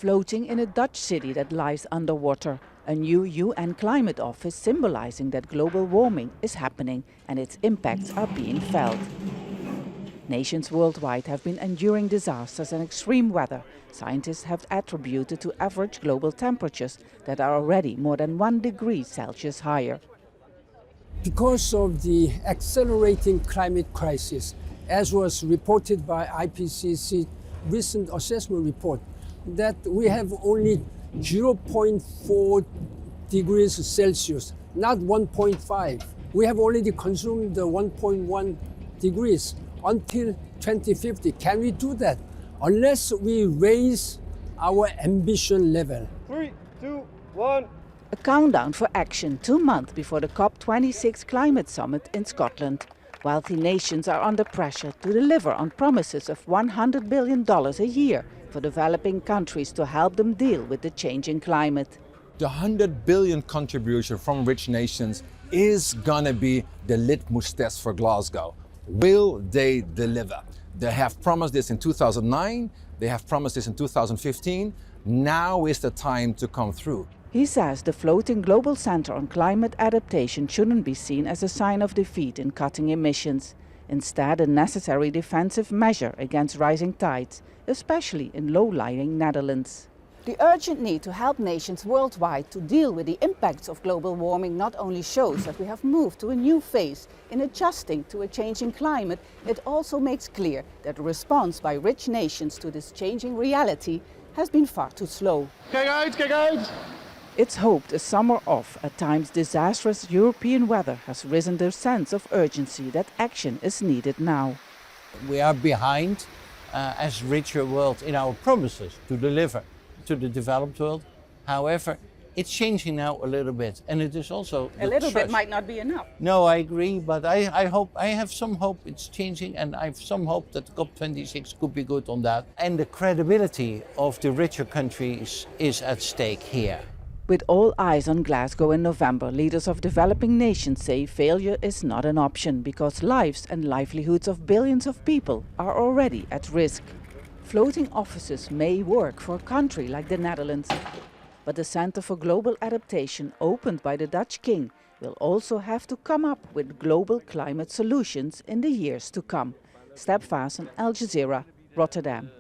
floating in a Dutch city that lies underwater. A new UN climate office symbolizing that global warming is happening and its impacts are being felt. Nations worldwide have been enduring disasters and extreme weather. Scientists have attributed to average global temperatures that are already more than 1 degree Celsius higher. Because of the accelerating climate crisis, as was reported by IPCC's recent assessment report, that we have only 0.4 degrees Celsius, not 1.5. We have already consumed the 1.1 degrees until 2050. Can we do that? Unless we raise our ambition level. 3, 2, 1. A countdown for action 2 months before the COP26 climate summit in Scotland. Wealthy nations are under pressure to deliver on promises of $100 billion a year for developing countries to help them deal with the changing climate. The $100 billion contribution from rich nations is gonna be the litmus test for Glasgow. Will they deliver? They have promised this in 2009, they have promised this in 2015. Now is the time to come through. He says the floating global center on climate adaptation shouldn't be seen as a sign of defeat in cutting emissions. Instead, a necessary defensive measure against rising tides, especially in low-lying Netherlands. The urgent need to help nations worldwide to deal with the impacts of global warming not only shows that we have moved to a new phase in adjusting to a changing climate, it also makes clear that the response by rich nations to this changing reality has been far too slow. Kijk uit, kijk uit! It's hoped a summer of at times disastrous European weather has risen their sense of urgency that action is needed now. We are behind as richer world in our promises to deliver to the developed world. However, it's changing now a little bit, and it is also A little bit might not be enough. No, I agree, but I have some hope it's changing, and I have some hope that COP26 could be good on that. And the credibility of the richer countries is at stake here. With all eyes on Glasgow in November, leaders of developing nations say failure is not an option because lives and livelihoods of billions of people are already at risk. Floating offices may work for a country like the Netherlands, but the Center for Global Adaptation, opened by the Dutch King, will also have to come up with global climate solutions in the years to come. Vaessen, Jazeera, Rotterdam.